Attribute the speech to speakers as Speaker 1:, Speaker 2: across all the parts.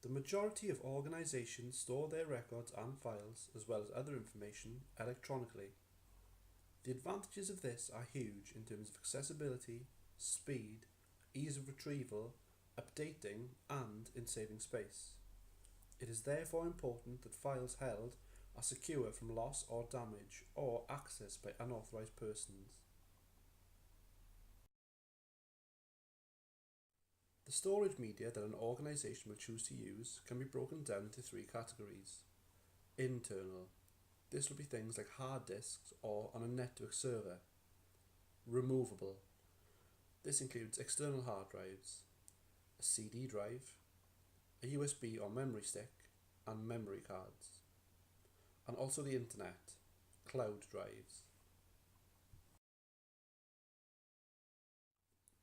Speaker 1: The majority of organisations store their records and files, as well as other information, electronically. The advantages of this are huge in terms of accessibility, speed, ease of retrieval, updating, and in saving space. It is therefore important that files held are secure from loss or damage or access by unauthorised persons. The storage media that an organisation will choose to use can be broken down into three categories. Internal. This will be things like hard disks or on a network server. Removable. This includes external hard drives, a CD drive, a USB or memory stick, and memory cards. And also the internet, cloud drives.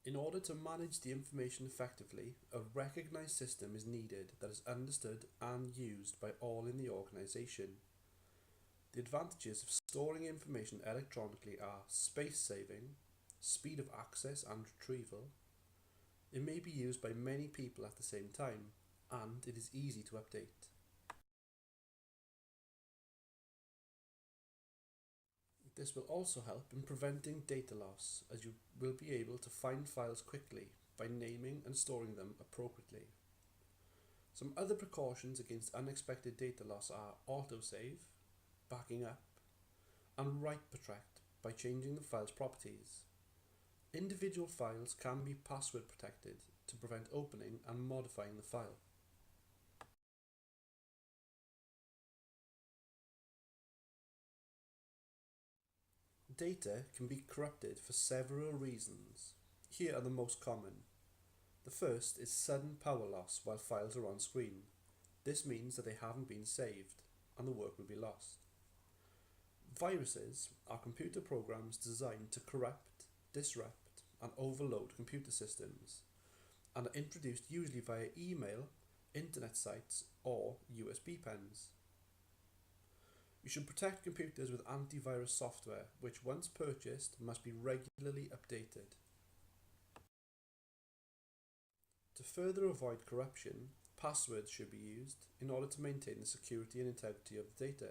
Speaker 1: In order to manage the information effectively, a recognised system is needed that is understood and used by all in the organisation. The advantages of storing information electronically are space saving, speed of access and retrieval. It may be used by many people at the same time, and it is easy to update. This will also help in preventing data loss, as you will be able to find files quickly by naming and storing them appropriately. Some other precautions against unexpected data loss are autosave, backing up, and write protect by changing the file's properties. Individual files can be password protected to prevent opening and modifying the file. Data can be corrupted for several reasons. Here are the most common. The first is sudden power loss while files are on screen. This means that they haven't been saved and the work will be lost. Viruses are computer programs designed to corrupt, disrupt, and overload computer systems, and are introduced usually via email, internet sites, or USB pens. You should protect computers with antivirus software, which once purchased must be regularly updated. To further avoid corruption, passwords should be used in order to maintain the security and integrity of the data.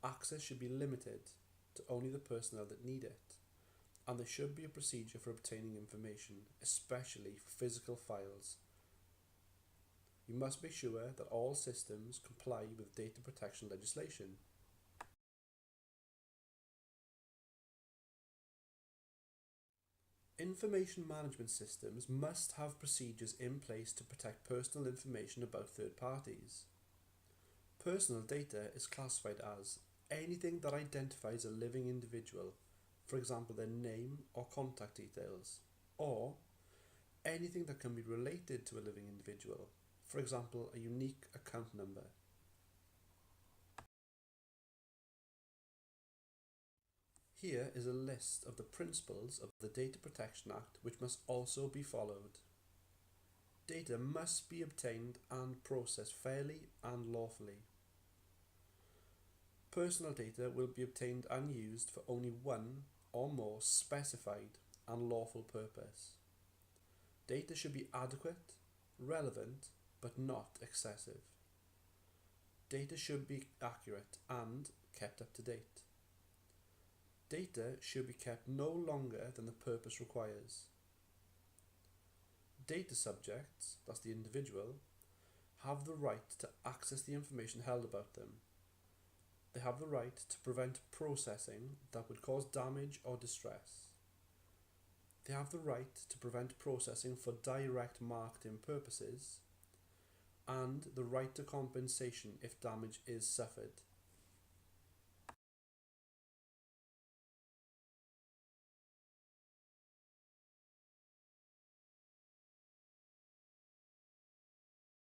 Speaker 1: Access should be limited to only the personnel that need it, and there should be a procedure for obtaining information, especially for physical files. You must make sure that all systems comply with data protection legislation. Information management systems must have procedures in place to protect personal information about third parties. Personal data is classified as anything that identifies a living individual, for example their name or contact details, or anything that can be related to a living individual, for example a unique account number. Here is a list of the principles of the Data Protection Act which must also be followed. Data must be obtained and processed fairly and lawfully. Personal data will be obtained and used for only one or more specified and lawful purpose. Data should be adequate, relevant, but not excessive. Data should be accurate and kept up to date. Data should be kept no longer than the purpose requires. Data subjects, that's the individual, have the right to access the information held about them. They have the right to prevent processing that would cause damage or distress. They have the right to prevent processing for direct marketing purposes, and the right to compensation if damage is suffered.